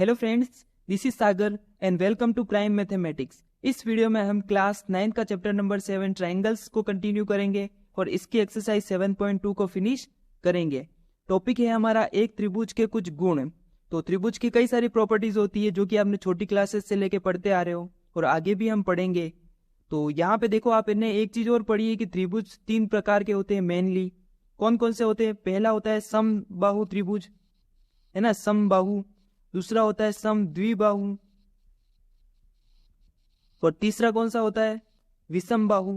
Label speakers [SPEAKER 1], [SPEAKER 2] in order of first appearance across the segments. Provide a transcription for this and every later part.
[SPEAKER 1] Hello friends, this is Sagar and welcome to prime mathematics. इस video में हम class 9 का चैप्टर नंबर 7 ट्रायंगल्स को कंटिन्यू करेंगे और इसकी एक्सरसाइज 7.2 को फिनिश करेंगे। टॉपिक है हमारा एक त्रिभुज के कुछ गुण। तो त्रिभुज की कई सारी प्रॉपर्टीज होती है जो कि आपने छोटी क्लासेस से लेके पढ़ते आ रहे हो और आगे भी हम पढ़ेंगे। तो यहाँ पे देखो, आपने एक चीज और पढ़ी है कि त्रिभुज 3 प्रकार के होते हैं मेनली। कौन कौन से होते हैं? पहला होता है समबाहु त्रिभुज, है ना, समबाहु। दूसरा होता है समद्विबाहु और तीसरा कौन सा होता है? विषमबाहु।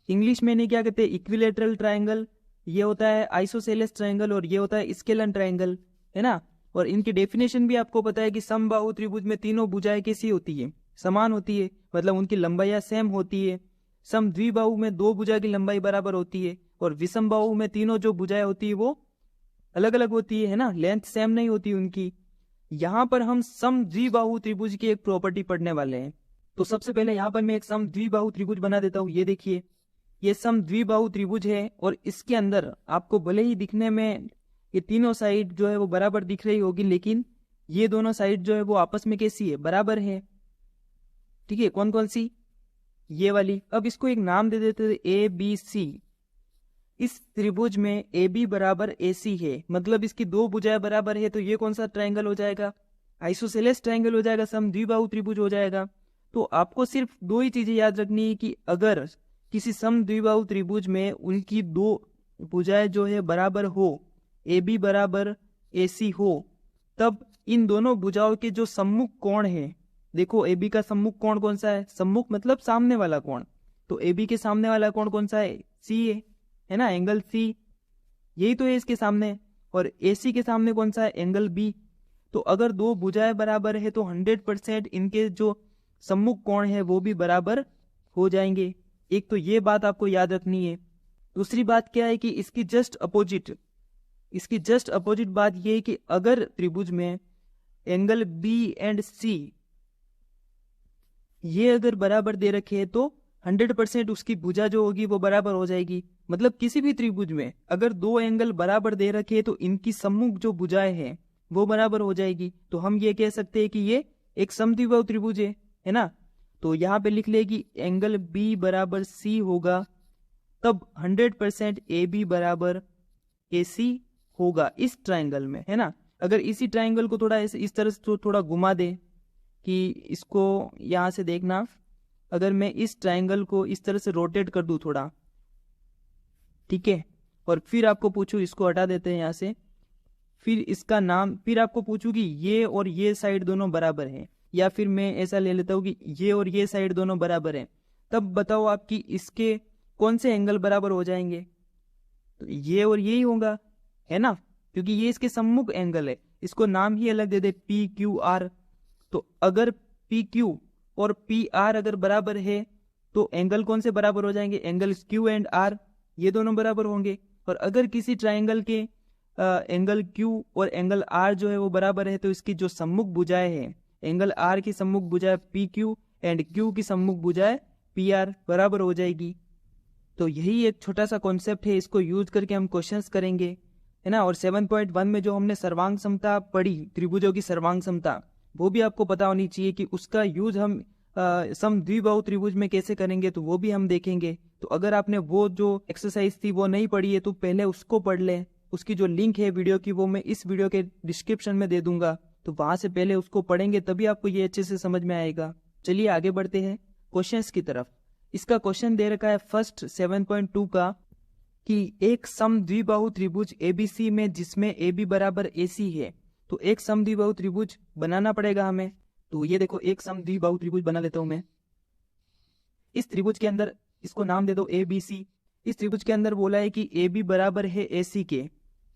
[SPEAKER 1] इंग्लिश में इन्हें क्या कहते हैं? Equilateral triangle. ये होता है आइसोसेलेस ट्रायंगल और ये होता है स्केलन ट्रायंगल, है ना। और इनकी डेफिनेशन भी आपको पता है कि समबाहु त्रिभुज में तीनों भुजाएं कैसी होती है? समान होती है, मतलब उनकी लंबाइयां सेम होती है। समद्विबाहु में 2 भुजा की लंबाई बराबर होती है और विषमबाहु में तीनों जो भुजाएं होती है वो अलग अलग होती है ना, लेंथ सेम नहीं होती उनकी। यहाँ पर हम समद्विबाहु त्रिभुज की एक प्रॉपर्टी पढ़ने वाले हैं। तो सबसे पहले यहाँ पर मैं एक समद्विबाहु त्रिभुज बना देता हूँ। ये देखिए, ये समद्विबाहु त्रिभुज है और इसके अंदर आपको भले ही दिखने में ये तीनों साइड जो है वो बराबर दिख रही होगी, लेकिन ये दोनों साइड जो है वो आपस में कैसी है? बराबर है। ठीक है, कौन कौन सी? ये वाली। अब इसको एक नाम दे देते हैं ए बी सी। इस त्रिभुज में ए बी बराबर ए सी है, मतलब इसकी 2 भुजाएं बराबर है। तो ये कौन सा ट्रायंगल हो जाएगा? आइसोसेलेस ट्रायंगल हो जाएगा, समद्विबाहु त्रिभुज हो जाएगा। तो आपको सिर्फ 2 ही चीजें याद रखनी है कि अगर किसी समद्विबाहु त्रिभुज में उनकी 2 भुजाएं जो है बराबर हो, ए बी बराबर ए सी हो, तब इन दोनों भुजाओं के जो सम्मुख कोण है, देखो ए बी का सम्मुख कोण कौन सा है? सम्मुख मतलब सामने वाला कोण। तो ए बी के सामने वाला कोण कौन सा है? सी है ना, एंगल सी। यही तो है इसके सामने। और AC के सामने कौन सा है? Angle B। तो अगर 2 भुजाएं बराबर है तो 100% इनके जो सम्मुख कोण है वो भी बराबर हो जाएंगे। एक तो ये बात आपको याद रखनी है। दूसरी बात क्या है कि इसकी जस्ट अपोजिट बात ये है कि अगर त्रिभुज में एंगल B एंड C ये अगर बराबर दे रखे है तो 100% उसकी भुजा जो होगी वो बराबर हो जाएगी। मतलब किसी भी त्रिभुज में अगर 2 एंगल बराबर दे रखे तो इनकी सम्मुख जो भुजाएं हैं वो बराबर हो जाएगी। तो हम ये कह सकते हैं कि ये एक समद्विबाहु त्रिभुज है ना। तो यहाँ पे लिख ले कि एंगल B बराबर C होगा, तब 100% AB बराबर AC होगा इस ट्राइंगल में, है ना। अगर इसी ट्राइंगल को थोड़ा इस तरह से थोड़ा घुमा दे कि इसको यहाँ से देखना, अगर मैं इस ट्राइंगल को इस तरह से रोटेट कर दूं थोड़ा, ठीक है, और फिर आपको पूछूं, इसको हटा देते हैं यहाँ से, फिर इसका नाम, फिर आपको पूछूं कि ये और ये साइड दोनों बराबर हैं, या फिर मैं ऐसा ले लेता हूँ कि ये और ये साइड दोनों बराबर हैं, तब बताओ आपकी इसके कौन से एंगल बराबर हो जाएंगे? तो ये और ये ही होगा, है ना, क्योंकि ये इसके सम्मुख एंगल है। इसको नाम ही अलग दे दे, PQR। तो अगर PQ और PR अगर बराबर है तो एंगल कौन से बराबर हो जाएंगे? एंगल Q एंड R, ये दोनों बराबर होंगे। और अगर किसी ट्राइंगल के एंगल Q और एंगल R जो है वो बराबर है तो इसकी जो सम्मुख भुजाएं हैं, एंगल R की सम्मुख भुजाएं PQ एंड Q की सम्मुख भुजाएं PR बराबर हो जाएगी। तो यही एक छोटा सा कॉन्सेप्ट है, इसको यूज करके हम क्वेश्चंस करेंगे, है ना। और 7.1 में जो हमने सर्वांग समता पढ़ी, त्रिभुजों की सर्वांग समता, वो भी आपको पता होनी चाहिए कि उसका यूज हम समद्विबाहु त्रिभुज में कैसे करेंगे, तो वो भी हम देखेंगे। तो अगर आपने वो जो एक्सरसाइज थी वो नहीं पढ़ी है तो पहले उसको पढ़ ले। उसकी जो लिंक है वीडियो की वो मैं इस वीडियो के डिस्क्रिप्शन में दे दूंगा, तो वहां से पहले उसको पढ़ेंगे तभी आपको ये अच्छे से समझ में आएगा। चलिए आगे बढ़ते हैं क्वेश्चंस की तरफ। इसका क्वेश्चन दे रखा है फर्स्ट 7.2 का कि एक समद्विबाहु त्रिभुज ABC में जिसमें AB बराबर AC है, तो एक समद्विबाहु त्रिभुज बनाना पड़ेगा हमें। तो ये देखो, एक समद्विबाहु त्रिभुज बना लेता हूं मैं। इस त्रिभुज के अंदर इसको नाम दे दो ABC। इस त्रिभुज के अंदर बोला है कि AB बराबर है AC के।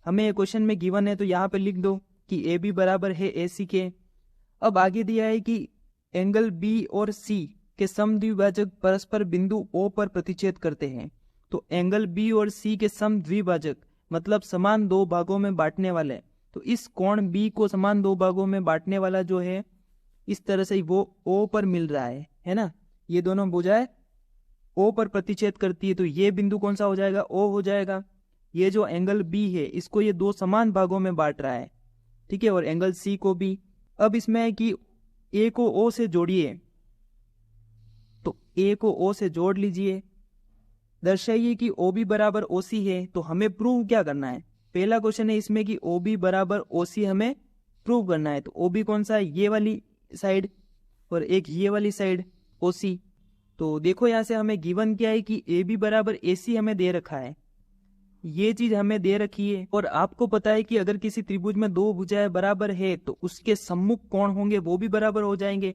[SPEAKER 1] हमें क्वेश्चन में गिवन है तो यहाँ पे लिख दो कि AB बराबर है AC के। अब आगे दिया है कि एंगल B और C के समद्विभाजक परस्पर बिंदु O पर प्रतिच्छेद करते हैं। तो एंगल B और C के समद्विभाजक मतलब समान 2 भागों में बांटने वाले, तो इस कोण B को समान 2 भागों में बांटने वाला जो है इस तरह से वो O पर मिल रहा है ना। ये दोनों भुजाएं O पर प्रतिच्छेद करती है, तो ये बिंदु कौन सा हो जाएगा? O हो जाएगा। ये जो एंगल B है इसको ये 2 समान भागों में बांट रहा है, ठीक है, और एंगल सी को भी। अब इसमें है कि ए को ओ से जोड़िए, तो ए को ओ से जोड़ लीजिए, दर्शाइए कि ओ बी बराबर ओ सी है। तो हमें प्रूव क्या करना है, पहला क्वेश्चन है इसमें कि ओ बी बराबर ओ सी हमें प्रूव करना है। तो ओ बी कौन सा है, ये वाली साइड, और एक ये वाली साइड ओ सी। तो देखो यहाँ से हमें गिवन क्या है कि ए बी बराबर ए सी हमें दे रखा है, ये चीज हमें दे रखी है। और आपको पता है कि अगर किसी त्रिभुज में दो भुजाएं बराबर है तो उसके सम्मुख कोण होंगे वो भी बराबर हो जाएंगे।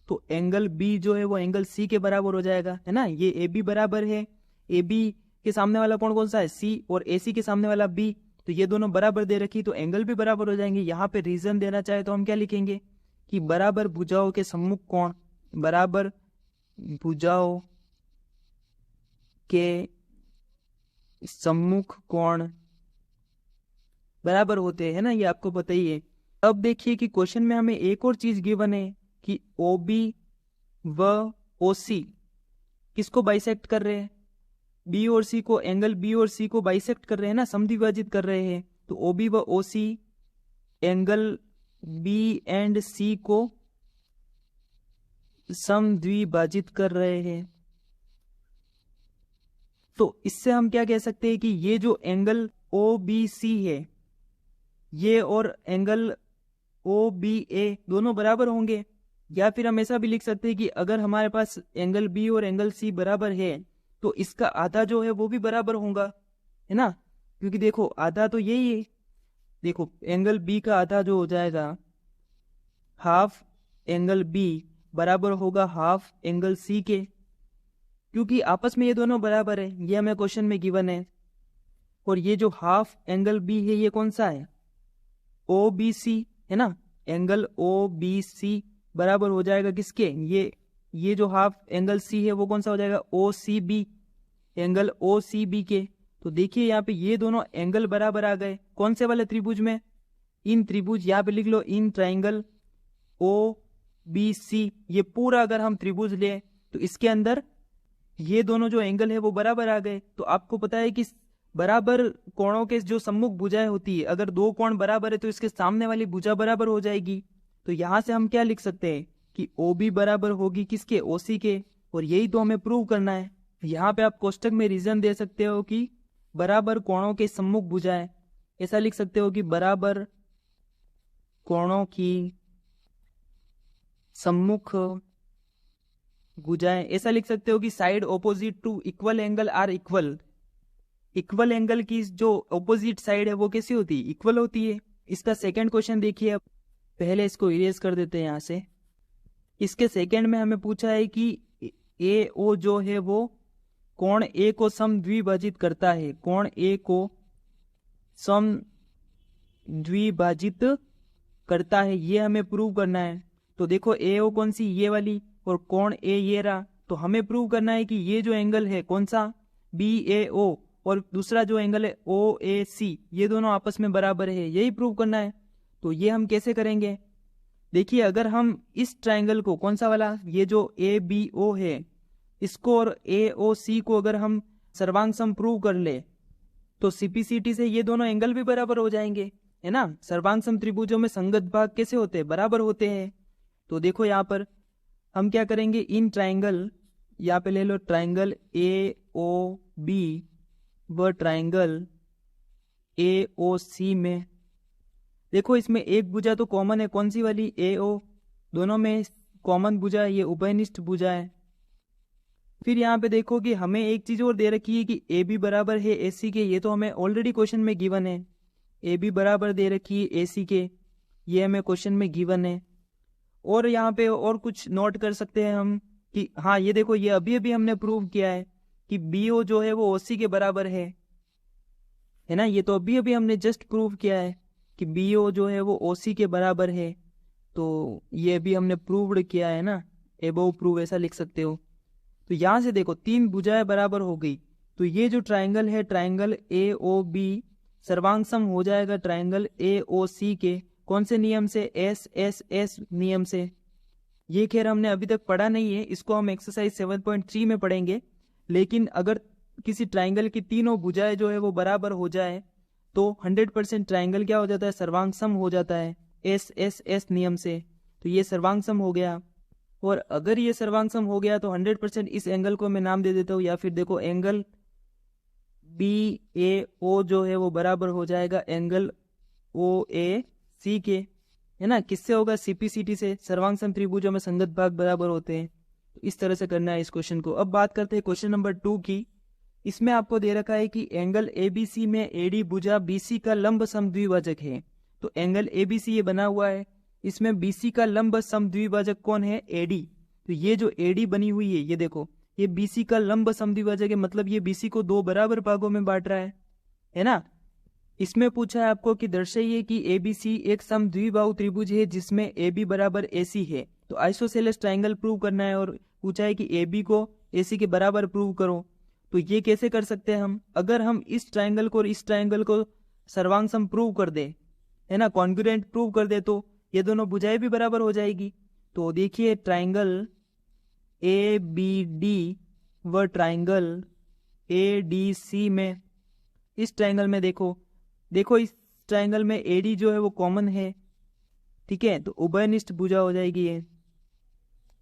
[SPEAKER 1] तो एंगल बी जो है वो एंगल सी के बराबर हो जाएगा, है ना। ये ए बी बराबर है, ए बी के सामने वाला कोण कौन सा है, सी, और ए सी के सामने वाला बी, तो ये दोनों बराबर दे रखी, तो एंगल भी बराबर हो जाएंगे। यहाँ पे रीजन देना चाहे तो हम क्या लिखेंगे कि बराबर भुजाओं के सम्मुख कोण, बराबर भुजाओं के सम्मुख कोण बराबर होते हैं ना, ये आपको पता ही है। अब देखिए कि क्वेश्चन में हमें एक और चीज गिवन है कि ओ बी व ओ सी किसको बाइसेक्ट कर रहे हैं, बी और सी को, एंगल बी और सी को बाइसेक्ट कर रहे हैं ना, समद्विभाजित कर रहे हैं। तो ओ बी व ओ सी एंगल बी एंड सी को समद्विभाजित कर रहे हैं। तो इससे हम क्या कह सकते हैं कि ये जो एंगल ओ बी सी है, ये और एंगल ओ बी ए दोनों बराबर होंगे। या फिर हम ऐसा भी लिख सकते हैं कि अगर हमारे पास एंगल बी और एंगल सी बराबर है तो इसका आधा जो है वो भी बराबर होगा, है ना, क्योंकि देखो आधा तो यही है। देखो एंगल बी का आधा जो हो जाएगा हाफ एंगल बी बराबर होगा हाफ एंगल सी के, क्योंकि आपस में ये दोनों बराबर है, ये हमें क्वेश्चन में गिवन है। और ये जो हाफ एंगल बी है ये कौन सा है, ओ बी सी, है ना। एंगल ओ बी सी बराबर हो जाएगा किसके, ये जो हाफ एंगल सी है वो कौन सा हो जाएगा, O C B, angle O C B के। तो देखिए यहाँ पे ये दोनों एंगल बराबर आ गए, कौन से वाले त्रिभुज में, इन त्रिभुज, यहाँ पे लिख लो in triangle O B C. ये पूरा अगर हम त्रिभुज ले तो इसके अंदर ये दोनों जो एंगल है वो बराबर आ गए। तो आपको पता है कि बराबर कोणों के जो सम्मुख भुजाएं होती है, अगर दो कोण बराबर है तो इसके सामने वाली भुजा बराबर हो जाएगी। तो यहां से हम क्या लिख सकते हैं कि ओ बी बराबर होगी किसके, ओ सी के, और यही तो हमें प्रूव करना है। यहाँ पे आप कोष्टक में रीजन दे सकते हो कि बराबर कोणों के सम्मुख भुजाएं, ऐसा लिख सकते हो कि बराबर कोणों की सम्मुख भुजाएं, ऐसा लिख सकते हो कि side opposite to equal angle are equal. Equal angle की जो ऑपोजिट साइड है वो कैसी होती है, इक्वल होती है। इसका सेकंड क्वेश्चन देखिए, अब पहले इसको इरेज कर देते हैं यहाँ से। इसके सेकंड में हमें पूछा है कि ए ओ जो है वो कोण ए को समद्विभाजित करता है, कोण ए को समद्विभाजित करता है, ये हमें प्रूव करना है। तो देखो ए ओ कौन सी, ये वाली, और कोण ए ये रहा। तो हमें प्रूव करना है कि ये जो एंगल है कौन सा, बी ए ओ, और दूसरा जो एंगल है ओ ए सी, ये दोनों आपस में बराबर है, यही प्रूव करना है। तो ये हम कैसे करेंगे, देखिए अगर हम इस ट्राइंगल को, कौन सा वाला, ये जो ए बी ओ है, इसको और ए ओ सी को अगर हम सर्वांग सम प्रूव कर ले तो सीपीसीटी से ये दोनों एंगल भी बराबर हो जाएंगे, है ना। सर्वांग सम त्रिभुजों में संगत भाग कैसे होते हैं, बराबर होते हैं। तो देखो यहाँ पर हम क्या करेंगे, इन ट्राइंगल, यहाँ पे ले लो ट्राइंगल ए ओ बी व ट्राइंगल ए ओ सी में, देखो इसमें एक भुजा तो कॉमन है, कौन सी वाली, ए ओ, दोनों में कॉमन भुजा है, ये उभयनिष्ठ भुजा है। फिर यहाँ पे देखो कि हमें एक चीज और दे रखी है कि ए बी बराबर है ए सी के, ये तो हमें ऑलरेडी क्वेश्चन में गिवन है। ए बी बराबर दे रखी है ए सी के, ये हमें क्वेश्चन में गिवन है। और यहाँ पे और कुछ नोट कर सकते हैं हम कि हाँ ये देखो, ये अभी अभी हमने प्रूव किया है कि बी ओ जो है वो ओ सी के बराबर है ना। ये तो अभी अभी हमने जस्ट प्रूव किया है कि बी ओ जो है वो ओ सी के बराबर है। तो ये भी हमने प्रूव्ड किया है ना, एबोव प्रूव ऐसा लिख सकते हो। तो यहाँ से देखो तीन भुजाएं बराबर हो गई, तो ये जो ट्राइंगल है ट्राइंगल ए ओ बी सर्वांग सम हो जाएगा ट्राइंगल ए ओ सी के, कौन से नियम से, एस एस एस नियम से। ये खैर हमने अभी तक पढ़ा नहीं है, इसको हम एक्सरसाइज 7.3 में पढ़ेंगे। लेकिन अगर किसी ट्राइंगल की तीनों भुजाएं जो है वो बराबर हो जाए तो 100% ट्राइंगल क्या हो जाता है, सर्वांग सम हो जाता है एस एस एस नियम से। तो ये सर्वांग सम हो गया। और अगर ये सर्वांग सम हो गया तो 100% इस एंगल को मैं नाम दे देता हूँ, या फिर देखो एंगल बी ए ओ जो है वो बराबर हो जाएगा एंगल ओ ए सी के, है ना। किससे होगा, सीपीसीटी से। सर्वांग सम त्रिभुजों में संगत भाग बराबर होते हैं। तो इस तरह से करना है इस क्वेश्चन को। अब बात करते हैं क्वेश्चन नंबर 2 की। इसमें आपको दे रखा है कि एंगल एबीसी में एडी भुजा बीसी का लंब समद्विभाजक है। तो एंगल एबीसी ये बना हुआ है, इसमें बीसी का लंब समद्विभाजक कौन है, एडी। तो ये जो एडी बनी हुई है, ये देखो, ये बीसी का लंब समद्विभाजक है, मतलब ये बीसी को 2 बराबर भागों में बांट रहा है ना। इसमें पूछा है आपको कि दर्शाइए कि एबीसी एक समद्विबाहु त्रिभुज है जिसमें एबी बराबर एसी है। तो आइसोसेलेस ट्राइंगल प्रूव करना है, और पूछा है कि एबी को एसी के बराबर प्रूव करो। तो ये कैसे कर सकते हैं हम, अगर हम इस ट्राइंगल को और इस ट्राइंगल को सर्वांग सम प्रूव कर दे, है ना, कॉन्ग्रुएंट प्रूव कर दे, तो ये दोनों भुजाएं भी बराबर हो जाएगी। तो देखिए ट्राइंगल ए बी डी व ट्राइंगल ए डी सी में, इस ट्राइंगल में देखो इस ट्राइंगल में एडी जो है वो कॉमन है, ठीक है। तो उभयनिष्ठ भुजा हो जाएगी ये।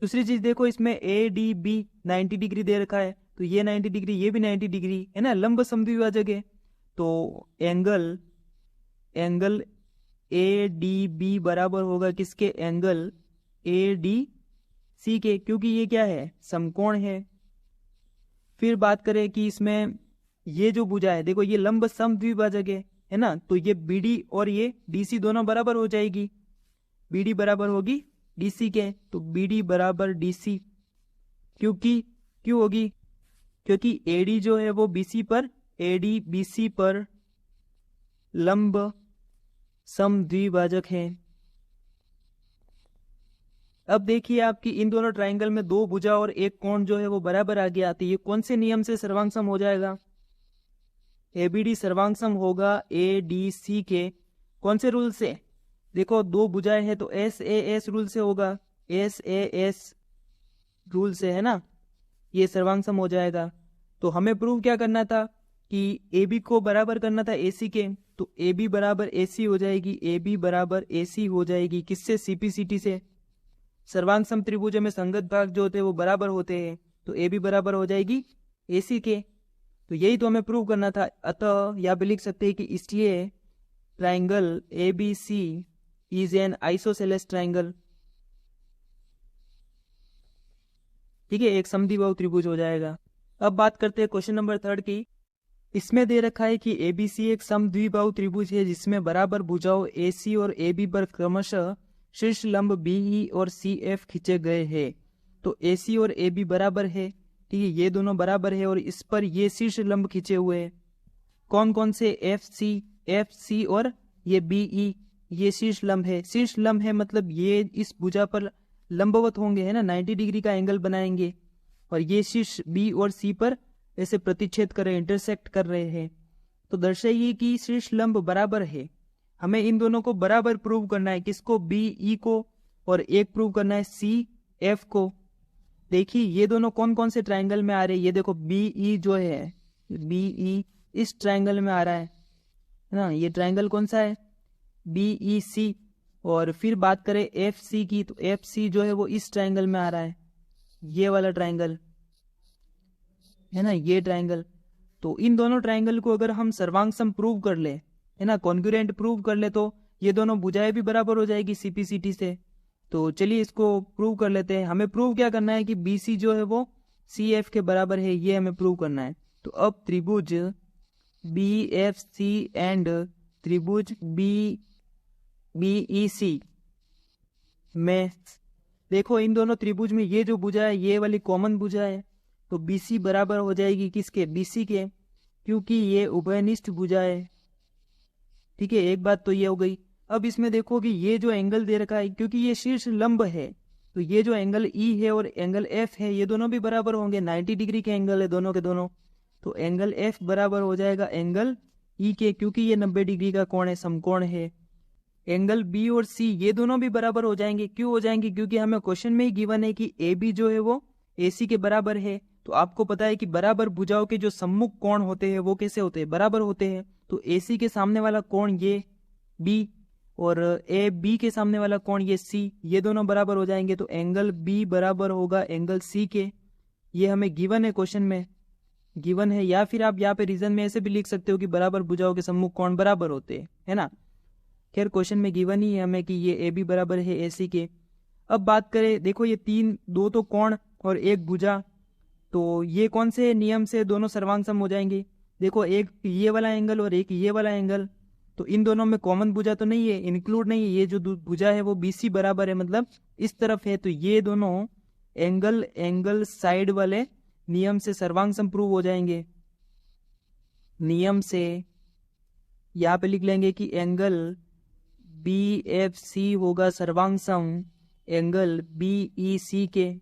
[SPEAKER 1] दूसरी चीज देखो, इसमें ए डी बी 90 डिग्री दे रखा है, तो ये 90 डिग्री, ये भी 90 डिग्री, है ना, लंब समद्विभाजक है। तो एंगल ए डी बी बराबर होगा किसके, एंगल ए डी सी के, क्योंकि ये क्या है, समकोण है। फिर बात करें कि इसमें ये जो भुजा है, देखो ये लंब समद्विभाजक है ना। तो ये बीडी और ये डीसी दोनों बराबर हो जाएगी, बीडी बराबर होगी डीसी के। तो बीडी बराबर डीसी, क्यों होगी, क्योंकि एडी जो है वो बीसी पर, एडी बीसी पर लंब समद्विभाजक है। अब देखिए आपकी इन दोनों ट्राइंगल में 2 भुजा और एक कोण जो है वो बराबर आगे आती है। ये कौन से नियम से सर्वांग सम हो जाएगा, एबीडी सर्वांग सम होगा ए डी सी के कौन से रूल से, देखो 2 भुजाएं हैं तो एस ए एस रूल से होगा, एस ए एस रूल से, है ना, ये सर्वांग सम हो जाएगा। तो हमें प्रूव क्या करना था कि AB को बराबर करना था AC के, तो AB बराबर AC हो जाएगी, AB बराबर AC हो जाएगी किससे, CPCT से। सर्वांग सम त्रिभुजों में संगत भाग जो होते हैं वो बराबर होते हैं, तो AB बराबर हो जाएगी AC के। तो यही तो हमें प्रूव करना था। अतः यहाँ पे लिख सकते हैं कि इसलिए triangle ABC is an isosceles triangle, ठीक है, एक समद्विबाहु त्रिभुज हो जाएगा। अब बात करते हैं क्वेश्चन नंबर 3 की। इसमें दे रखा है कि ABC एक समद्विबाहु त्रिभुज है जिसमें बराबर भुजाओं AC और AB पर क्रमशः शीर्ष लंब BE और CF खींचे गए हैं। तो AC और AB बराबर है, ठीक है, ये दोनों बराबर है, और इस पर ये शीर्ष लंब खींचे हुए हैं। कौन कौन से, FC और ये BE, ये शीर्ष लंब है। शीर्ष लंब है मतलब ये इस भुजा पर लंबवत होंगे, है ना, 90 डिग्री का एंगल बनाएंगे, और ये शीर्ष B और C पर ऐसे प्रतिच्छेद कर रहे हैं, इंटरसेक्ट कर रहे हैं। तो दर्शाइए कि शीर्ष लंब बराबर है। हमें इन दोनों को बराबर प्रूव करना है, किसको, BE को, और एक प्रूव करना है CF को। देखिए ये दोनों कौन कौन से ट्राइंगल में आ रहे हैं, ये देखो BE जो है, BE इस ट्राइंगल में आ रहा है ना, ये ट्राइंगल कौन सा है, BEC। और फिर बात करें FC की, तो FC जो है वो इस ट्राइंगल में आ रहा है, ये वाला ट्राइंगल, है ना, ये ट्राइंगल। तो इन दोनों ट्राइंगल को अगर हम सर्वांग सम प्रूव कर ले, है ना, कॉन्ग्रुएंट प्रूव कर ले, तो ये दोनों भुजाएं भी बराबर हो जाएगी CPCT से। तो चलिए इसको प्रूव कर लेते हैं। हमें प्रूव क्या करना है कि BC जो है वो CF के बराबर है, ये हमें प्रूव करना है। तो अब त्रिभुज BFC एंड त्रिभुज BEC में देखो इन दोनों त्रिभुज में ये जो भुजा है ये वाली कॉमन भुजा है, तो BC बराबर हो जाएगी किसके, BC के, क्योंकि ये उभयनिष्ठ भुजा है, ठीक है। एक बात तो ये हो गई। अब इसमें देखो कि ये जो एंगल दे रखा है, क्योंकि ये शीर्ष लंब है, तो ये जो एंगल E है और एंगल F है ये दोनों भी बराबर होंगे, 90 डिग्री के एंगल है दोनों के दोनों। तो एंगल F बराबर हो जाएगा एंगल E के, क्योंकि ये 90 डिग्री का कोण है, समकोण है। एंगल B और C ये दोनों भी बराबर हो जाएंगे। क्यों हो जाएंगे, क्योंकि हमें क्वेश्चन में ही गिवन है कि AB जो है वो AC के बराबर है। तो आपको पता है कि बराबर भुजाओं के जो सम्मुख कोण होते हैं वो कैसे होते हैं, बराबर होते हैं। तो ए सी के सामने वाला कोण ये बी और ए बी के सामने वाला कोण ये सी, ये दोनों बराबर हो जाएंगे। तो एंगल बी बराबर होगा एंगल सी के। ये हमें गिवन है, क्वेश्चन में गिवन है। या फिर आप यहाँ पे रीजन में ऐसे भी लिख सकते हो कि बराबर भुजाओं के सम्मुख कोण बराबर होते हैं, है ना। खैर क्वेश्चन में गिवन ही है हमें कि ये ए बी बराबर है ए सी के। अब बात करें, देखो ये दो तो कोण और एक भुजा, तो ये कौन से नियम से दोनों सर्वांग सम हो जाएंगे। देखो एक ये वाला एंगल और एक ये वाला एंगल, तो इन दोनों में कॉमन भुजा तो नहीं है, इंक्लूड नहीं है। ये जो भुजा है वो BC बराबर है, मतलब इस तरफ है, तो ये दोनों एंगल साइड वाले नियम से सर्वांग सम प्रूव हो जाएंगे। नियम से यहाँ पे लिख लेंगे कि एंगल BFC होगा सर्वांग सम एंगल BEC के,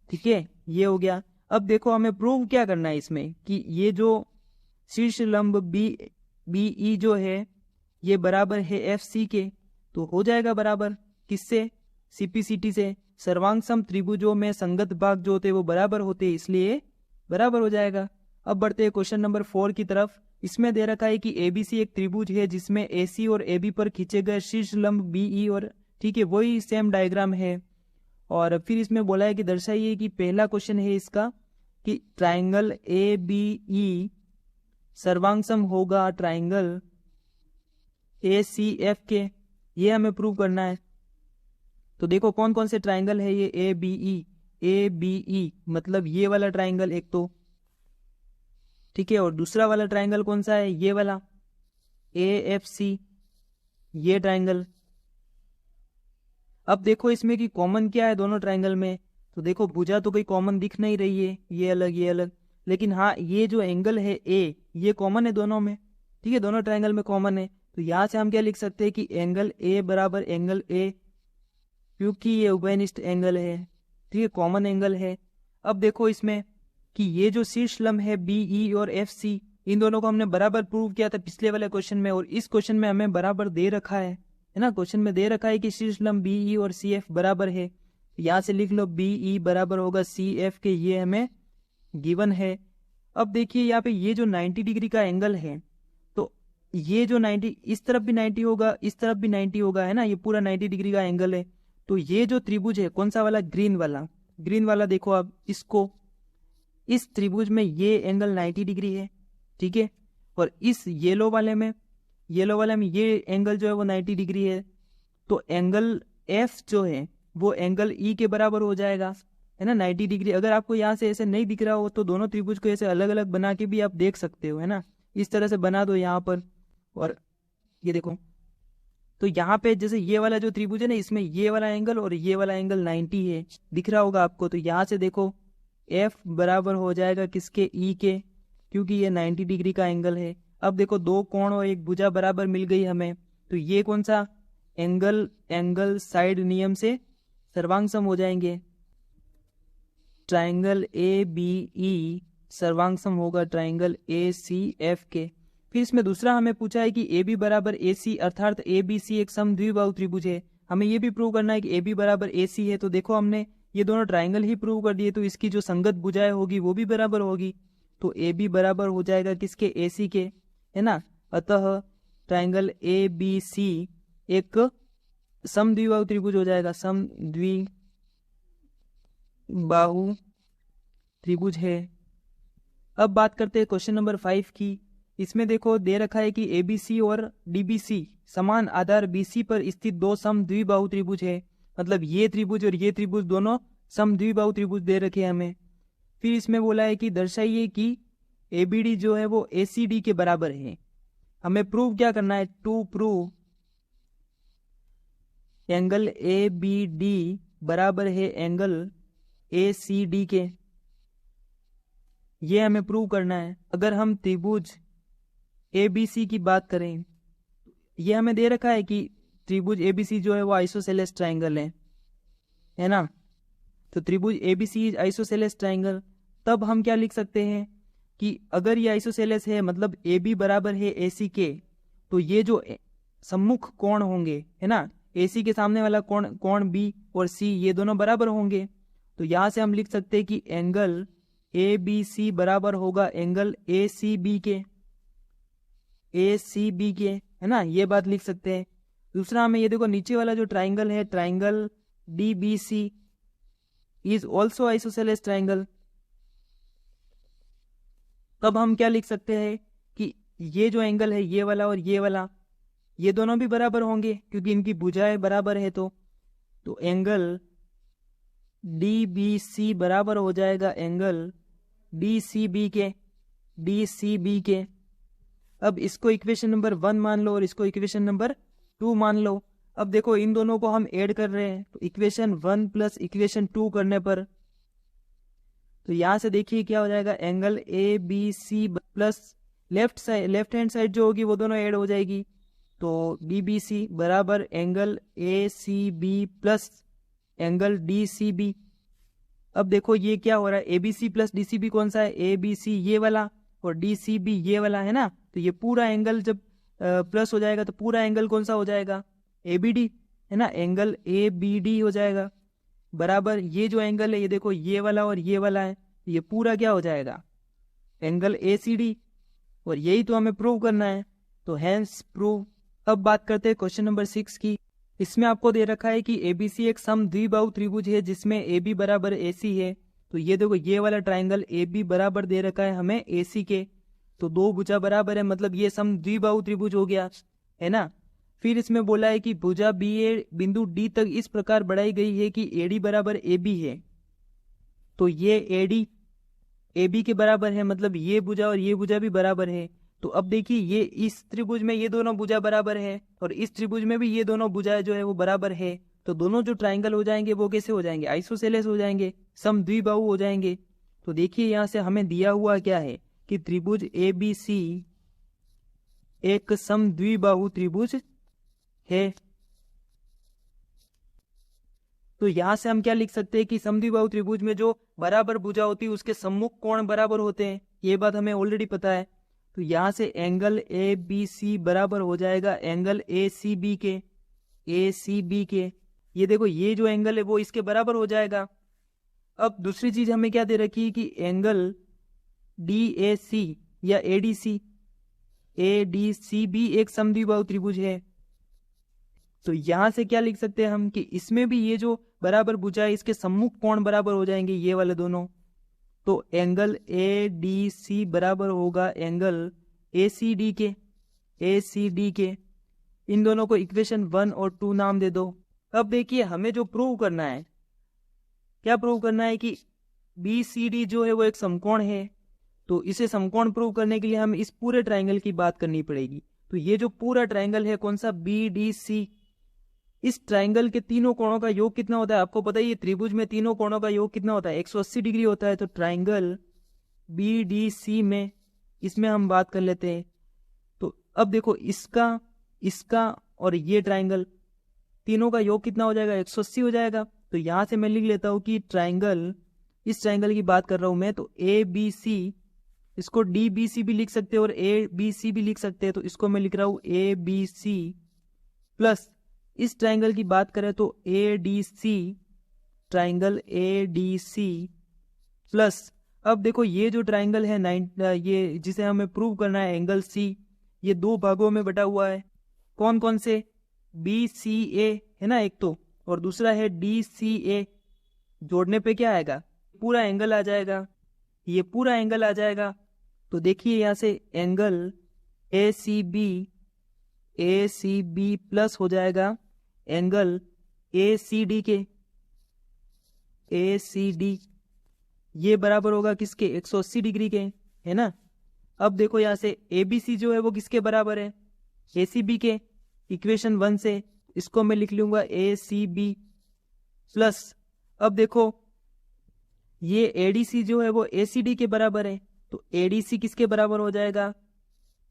[SPEAKER 1] ठीक है, ये हो गया। अब देखो हमें प्रूव क्या करना है इसमें कि ये जो शीर्ष लंब BE जो है ये बराबर है FC के, तो हो जाएगा बराबर किससे, CPCT से। सर्वांग सम त्रिभुजों में संगत भाग जो होते हैं वो बराबर होते हैं, इसलिए बराबर हो जाएगा। अब बढ़ते हैं क्वेश्चन नंबर 4 की तरफ। इसमें दे रखा है कि ABC एक त्रिभुज है जिसमें AC और AB पर खींचे गए शीर्ष लंब BE और, ठीक है, वही सेम डायग्राम है। और फिर इसमें बोला है कि दर्शाइए कि पहला क्वेश्चन है इसका कि ट्राइंगल ABE सर्वांग सम होगा ट्राइंगल ACF के, ये हमें प्रूव करना है। तो देखो कौन कौन से ट्राइंगल है ये ABE मतलब ये वाला ट्राइंगल एक तो, ठीक है, और दूसरा वाला ट्राइंगल कौन सा है, ये वाला AFC, ये ट्राइंगल। अब देखो इसमें कि कॉमन क्या है दोनों ट्राइंगल में, तो देखो भुजा तो कोई कॉमन दिख नहीं रही है, ये अलग, लेकिन हाँ ये जो एंगल है A ये कॉमन है दोनों में, ठीक है, दोनों ट्राइंगल में कॉमन है। तो यहाँ से हम क्या लिख सकते हैं कि एंगल A बराबर एंगल A, क्योंकि ये उभयनिष्ठ एंगल है, ठीक है, कॉमन एंगल है। अब देखो इसमें कि ये जो शीर्ष लंब है BE और FC, इन दोनों को हमने बराबर प्रूव किया था पिछले वाले क्वेश्चन में, और इस क्वेश्चन में हमें बराबर दे रखा है ना। क्वेश्चन में दे रखा है कि शीर्ष लंब BE और CF बराबर है। यहाँ से लिख लो BE बराबर होगा CF के, ये हमें गिवन है। अब देखिए यहाँ पे ये जो 90 डिग्री का एंगल है, तो ये जो 90 इस तरफ भी 90 होगा, इस तरफ भी 90 होगा, है ना, ये पूरा 90 डिग्री का एंगल है। तो ये जो त्रिभुज है कौन सा वाला, ग्रीन वाला देखो आप इसको, इस त्रिभुज में ये एंगल 90 डिग्री है, ठीक है, और इस येलो वाले में ये एंगल जो है वो 90 डिग्री है। तो एंगल F जो है वो एंगल E के बराबर हो जाएगा, है ना, 90 डिग्री। अगर आपको यहाँ से ऐसे नहीं दिख रहा हो तो दोनों त्रिभुज को ऐसे अलग अलग बना के भी आप देख सकते हो, है ना, इस तरह से बना दो यहाँ पर। और ये देखो, तो यहाँ पे जैसे ये वाला जो त्रिभुज है ना, इसमें ये वाला एंगल और ये वाला एंगल 90 है, दिख रहा होगा आपको। तो यहाँ से देखो F बराबर हो जाएगा किसके, E के, क्योंकि ये 90 डिग्री का एंगल है। अब देखो दो कोण और एक भुजा बराबर मिल गई हमें, तो ये कौन सा एंगल साइड नियम से सर्वांग सम हो जाएंगे। ट्राइंगल ABE सर्वांग सम होगा ट्राइंगल ACF के। फिर इसमें दूसरा हमें पूछा है कि AB बराबर AC अर्थात ABC एक समद्विबाहु त्रिभुज है। हमें ये भी प्रूव करना है कि AB बराबर AC है। तो देखो हमने ये दोनों ट्राइंगल ही प्रूव कर दिए, तो इसकी जो संगत भुजाएं होगी वो भी बराबर होगी। तो AB बराबर हो जाएगा किसके, AC के, है ना। अतः ट्राइंगल ABC एक समद्विबाहु त्रिभुज हो जाएगा, समद्विबाहु त्रिभुज है। अब बात करते हैं क्वेश्चन नंबर 5 की। इसमें देखो दे रखा है कि ABC और DBC समान आधार BC पर स्थित दो समद्विबाहु त्रिभुज है, मतलब ये त्रिभुज और ये त्रिभुज दोनों समद्विबाहु त्रिभुज दे रखे हैं हमें। फिर इसमें बोला है कि दर्शाइए कि ABD जो है वो ACD के बराबर है। हमें प्रूव क्या करना है, टू प्रूव एंगल ABD बराबर है एंगल ACD के, ये हमें प्रूव करना है। अगर हम त्रिभुज ABC की बात करें, ये हमें दे रखा है कि त्रिभुज ABC जो है वो आइसोसेलेस ट्राइंगल है ना। तो त्रिभुज ABC इज आइसोसेलेस ट्राइंगल। तब हम क्या लिख सकते हैं कि अगर ये आइसोसेलेस है मतलब AB बराबर है AC के, तो ये जो सम्मुख कोण होंगे, है ना, AC के सामने वाला कोण B और C ये दोनों बराबर होंगे। तो यहाँ से हम लिख सकते हैं कि एंगल ABC बराबर होगा एंगल ACB के। ए सी बी के, है ना, ये बात लिख सकते हैं। दूसरा हमें ये देखो नीचे वाला जो ट्राइंगल है, triangle D B C is also isosceles triangle. तब हम क्या लिख सकते हैं कि ये जो एंगल है ये वाला और ये वाला, ये दोनों भी बराबर होंगे क्योंकि इनकी भुजाएं बराबर है। तो एंगल डी बी सी बराबर हो जाएगा एंगल डी सी बी के। अब इसको इक्वेशन नंबर 1 मान लो और इसको इक्वेशन नंबर 2 मान लो। अब देखो इन दोनों को हम ऐड कर रहे हैं, तो इक्वेशन 1 प्लस इक्वेशन 2 करने पर तो यहां से देखिए क्या हो जाएगा, angle A B C plus left hand side जो होगी वो दोनों ऐड हो जाएगी। तो डी बी सी बराबर angle A C B plus angle D C B. अब देखो ये क्या हो रहा है, A B C plus D C B कौन सा है, ए बी सी ये वाला और डी सी बी ये वाला, है ना। तो ये पूरा एंगल जब प्लस हो जाएगा तो पूरा एंगल कौन सा हो जाएगा, ए बी डी, है ना, एंगल ए बी डी हो जाएगा। बराबर ये जो एंगल है ये देखो ये वाला और ये वाला है, ये पूरा क्या हो जाएगा, एंगल ए सी डी। और यही तो हमें प्रूव करना है, तो हैंस प्रूव। अब बात करते हैं क्वेश्चन नंबर 6 की। इसमें आपको दे रखा है कि एबीसी एक सम द्विबाहु त्रिभुज है जिसमें ए बी बराबर ए सी है। तो ये देखो ये वाला ट्राइंगल ए बी बराबर दे रखा है हमें ए सी के, तो दो भुजा बराबर है, मतलब ये सम द्विबाहु त्रिभुज हो गया, है ना। फिर इसमें बोला है कि भुजा बी ए बिंदु डी तक इस प्रकार बढ़ाई गई है कि एडी बराबर ए बी है। तो ये एडी ए बी के बराबर है, मतलब ये भुजा और ये भुजा भी बराबर है। तो अब देखिए ये इस त्रिभुज में ये दोनों भुजा बराबर है और इस त्रिभुज में भी ये दोनों भुजाएं जो है वो बराबर है। तो दोनों जो ट्राइंगल हो जाएंगे वो कैसे हो जाएंगे, आइसोसेलेस हो जाएंगे, सम द्विबाहु हो जाएंगे। तो देखिए यहाँ से हमें दिया हुआ क्या है कि त्रिभुज ए बी सी एक सम द्विबाहु त्रिभुज है। तो यहां से हम क्या लिख सकते हैं कि समद्विबाहु त्रिभुज में जो बराबर भुजा होती है उसके सम्मुख कोण बराबर होते हैं, ये बात हमें ऑलरेडी पता है। तो यहां से एंगल ए बी सी बराबर हो जाएगा एंगल ए सी बी के। ये देखो ये जो एंगल है वो इसके बराबर हो जाएगा। अब दूसरी चीज हमें क्या दे रखी है कि एंगल डी ए सी या ए डी सी भी एक समद्विबाहु त्रिभुज है। तो यहां से क्या लिख सकते हैं हम कि इसमें भी ये जो बराबर भुजा है इसके सम्मुख कोण बराबर हो जाएंगे, ये वाले दोनों। तो एंगल ए डी सी बराबर होगा एंगल ए सी डी के। इन दोनों को इक्वेशन 1 और 2 नाम दे दो। अब देखिए हमें जो प्रूव करना है, क्या प्रूव करना है कि बी सी डी जो है वो एक समकोण है। तो इसे समकोण प्रूव करने के लिए हमें इस पूरे ट्राइंगल की बात करनी पड़ेगी। तो ये जो पूरा ट्राइंगल है कौन सा, बी डी सी, इस ट्राइंगल के तीनों कोणों का योग कितना होता है आपको पता है, ये त्रिभुज में तीनों कोणों का योग कितना होता है, 180 डिग्री होता है। तो ट्राइंगल बी डी सी में इसमें हम बात कर लेते हैं। तो अब देखो इसका और ये ट्राइंगल तीनों का योग कितना हो जाएगा, 180 हो जाएगा। तो यहां से मैं लिख लेता हूं कि ट्राइंगल, इस ट्राइंगल की बात कर रहा हूं मैं, तो ए बी सी, इसको डी बी सी भी लिख सकते हैं और ए बी सी भी लिख सकते हैं। तो इसको मैं लिख रहा हूं ए बी सी प्लस, इस ट्राइंगल की बात करें तो A D C, triangle A D C plus, अब देखो ये जो ट्राइंगल है ये जिसे हमें प्रूव करना है एंगल सी, ये दो भागों में बटा हुआ है। कौन कौन से, बी सी ए है ना एक तो, और दूसरा है डी सी ए। जोड़ने पे क्या आएगा, पूरा एंगल आ जाएगा, ये पूरा एंगल आ जाएगा। तो देखिए यहां से angle A C B plus हो जाएगा एंगल ए सी डी, ये बराबर होगा किसके, 180 डिग्री के, है ना। अब देखो यहां से ए बी सी जो है वो किसके बराबर है, ए सी बी के। इक्वेशन 1 से इसको मैं लिख लूंगा ए सी बी प्लस, अब देखो ये एडीसी जो है वो ए सी डी के बराबर है। तो एडीसी किसके बराबर हो जाएगा,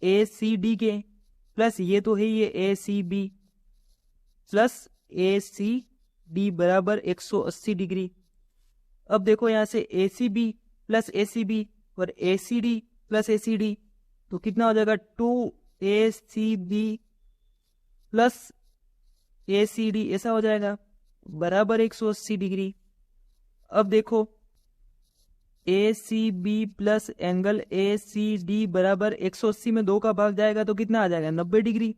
[SPEAKER 1] ए सी डी के, प्लस ये तो है ये A C B plus A C D बराबर 180 डिग्री। अब देखो यहां से A C B plus A C B और A C D plus A C D, तो कितना हो जाएगा 2 A C B plus A C D, ऐसा हो जाएगा बराबर 180 डिग्री। अब देखो A C B plus angle A C D बराबर 180 में 2 का भाग जाएगा तो कितना आ जाएगा 90 डिग्री।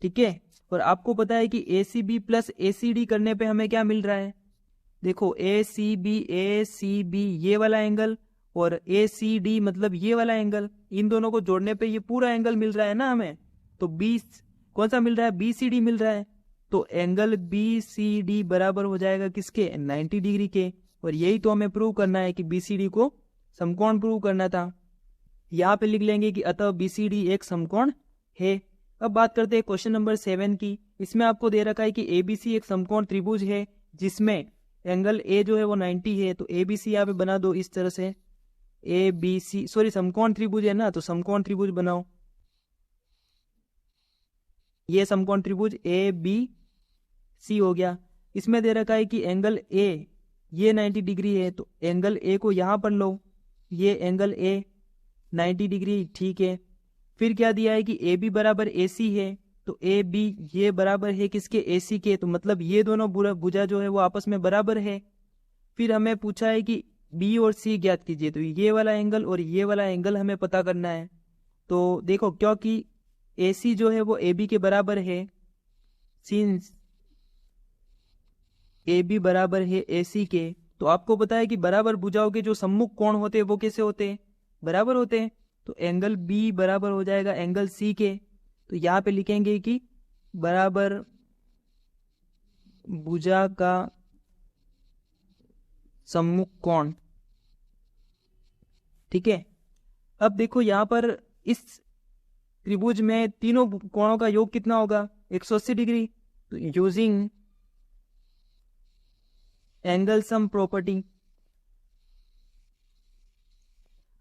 [SPEAKER 1] ठीक है, और आपको पता है कि ए C B plus A C D करने पे हमें क्या मिल रहा है, देखो ए सी बी ये वाला एंगल और ए सी डी मतलब ये वाला एंगल, इन दोनों को जोड़ने पे ये पूरा एंगल मिल रहा है ना हमें। तो बी कौन सा मिल रहा है, बी सी डी मिल रहा है। तो एंगल बी सी डी बराबर हो जाएगा किसके, 90 डिग्री के। और यही तो हमें प्रूव करना है कि बी सी डी को समकोण प्रूव करना था। यहाँ पे लिख लेंगे कि अतः बी सी डी एक समकोण है। अब बात करते हैं क्वेश्चन नंबर 7 की। इसमें आपको दे रखा है कि एबीसी एक समकोण त्रिभुज है जिसमें एंगल ए जो है वो 90 है। तो एबीसी यहाँ पे बना दो इस तरह से, ए बी सी, सॉरी समकोण त्रिभुज है ना, तो समकोण त्रिभुज बनाओ। ये समकोण त्रिभुज ए बी सी हो गया। इसमें दे रखा है कि एंगल ए ये 90 डिग्री है, तो एंगल ए को यहाँ पर लो, ये एंगल ए 90 डिग्री, ठीक है। फिर क्या दिया है कि ए बी बराबर ए सी है, तो ए बी ये बराबर है किसके, ए सी के, तो मतलब ये दोनों भुजा जो है वो आपस में बराबर है। फिर हमें पूछा है कि बी और सी ज्ञात कीजिए, तो ये वाला एंगल और ये वाला एंगल हमें पता करना है। तो देखो क्योंकि ए सी जो है वो ए बी के बराबर है, सिंस ए बी बराबर है ए सी के, तो आपको पता है कि बराबर भुजाओं के जो सम्मुख कोण होते हैं वो कैसे होते हैं, बराबर होते हैं। तो एंगल बी बराबर हो जाएगा एंगल सी के। तो यहाँ पे लिखेंगे कि बराबर भुजा का सम्मुख कोण। ठीक है, अब देखो यहाँ पर इस त्रिभुज में तीनों कोणों का योग कितना होगा, 180 डिग्री। तो यूजिंग एंगल सम प्रॉपर्टी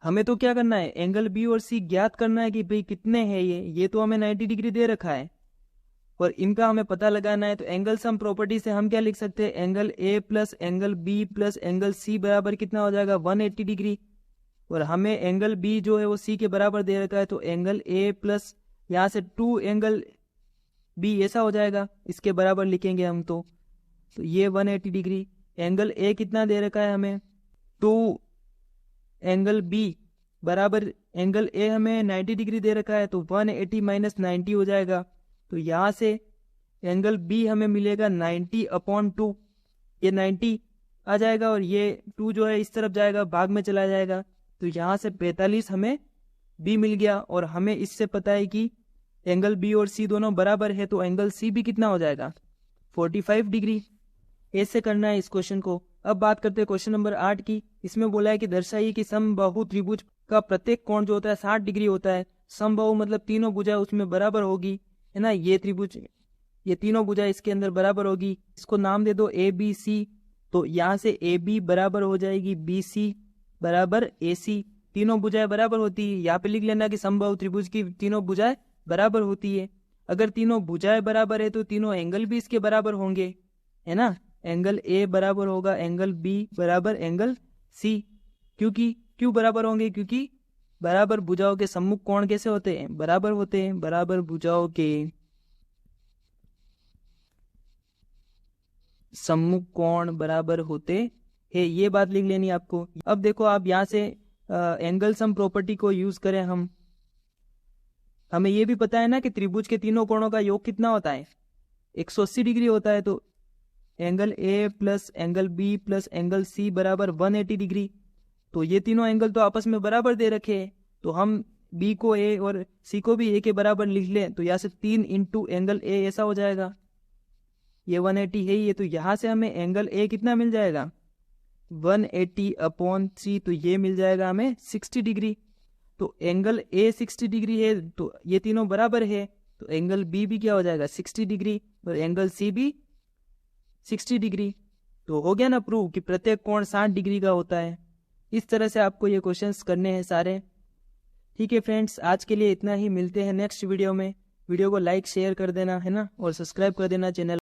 [SPEAKER 1] हमें तो क्या करना है, एंगल बी और सी ज्ञात करना है कि भाई कितने हैं ये तो हमें 90 डिग्री दे रखा है और इनका हमें पता लगाना है। तो एंगल सम प्रॉपर्टी से हम क्या लिख सकते हैं, angle A plus angle B plus angle C बराबर कितना हो जाएगा 180 डिग्री। और हमें एंगल बी जो है वो सी के बराबर दे रखा है, तो एंगल ए प्लस यहाँ से 2 एंगल बी ऐसा हो जाएगा, इसके बराबर लिखेंगे हम। तो ये 180 डिग्री। एंगल ए कितना दे रखा है हमें 2 एंगल बी बराबर एंगल ए हमें 90 डिग्री दे रखा है, तो 180 माइनस 90 हो जाएगा। तो यहाँ से एंगल बी हमें मिलेगा 90/2, ये 90 आ जाएगा और ये 2 जो है इस तरफ जाएगा, भाग में चला जाएगा। तो यहाँ से 45 हमें बी मिल गया। और हमें इससे पता है कि एंगल बी और सी दोनों बराबर है, तो एंगल सी भी कितना हो जाएगा 45 डिग्री। ऐसे करना है इस क्वेश्चन को। अब बात करते हैं क्वेश्चन नंबर 8 की। इसमें बोला है कि दर्शाइए कि समबाहु त्रिभुज का प्रत्येक कोण जो होता है 60 डिग्री होता है। समबाहु मतलब तीनों भुजा उसमें बराबर होगी, है ना। ये त्रिभुज, ये तीनों भुजा इसके अंदर बराबर होगी। इसको नाम दे दो ए बी सी। तो यहाँ से ए बी बराबर हो जाएगी बी सी बराबर ए सी। तीनों भुजाएं बराबर होती है। यहाँ पे लिख लेना कि समबाहु त्रिभुज की तीनों भुजाएं बराबर होती है। अगर तीनों भुजाएं बराबर है तो तीनों एंगल भी इसके बराबर होंगे, है ना। एंगल ए बराबर होगा एंगल बी बराबर एंगल सी। क्यों बराबर होंगे, क्योंकि बराबर भुजाओं के सम्मुख कोण कैसे होते हैं, बराबर होते हैं। बराबर भुजाओं के सम्मुख कोण बराबर होते हैं, ये बात लिख लेनी आपको। अब देखो आप यहाँ से एंगल सम प्रॉपर्टी को यूज करें हमें ये भी पता है ना कि त्रिभुज के तीनों कोणों का योग कितना होता है 180 डिग्री होता है। तो angle A plus angle B plus angle C बराबर 180 डिग्री। तो ये तीनों एंगल तो आपस में बराबर दे रखे हैं, तो हम बी को ए और सी को भी ए के बराबर लिख लें। तो यहाँ से 3 इंटू एंगल ए ऐसा हो जाएगा, ये 180 है ये। तो यहाँ से हमें एंगल ए कितना मिल जाएगा 180/3, तो ये मिल जाएगा हमें 60 डिग्री। तो एंगल ए 60 डिग्री है, तो ये तीनों बराबर है। तो एंगल बी भी क्या हो जाएगा 60 डिग्री और एंगल सी भी 60 डिग्री। तो हो गया ना प्रूव कि प्रत्येक कोण 60 डिग्री का होता है। इस तरह से आपको ये क्वेश्चंस करने हैं सारे। ठीक है फ्रेंड्स, आज के लिए इतना ही। मिलते हैं नेक्स्ट वीडियो में। वीडियो को लाइक शेयर कर देना, है ना, और सब्सक्राइब कर देना चैनल।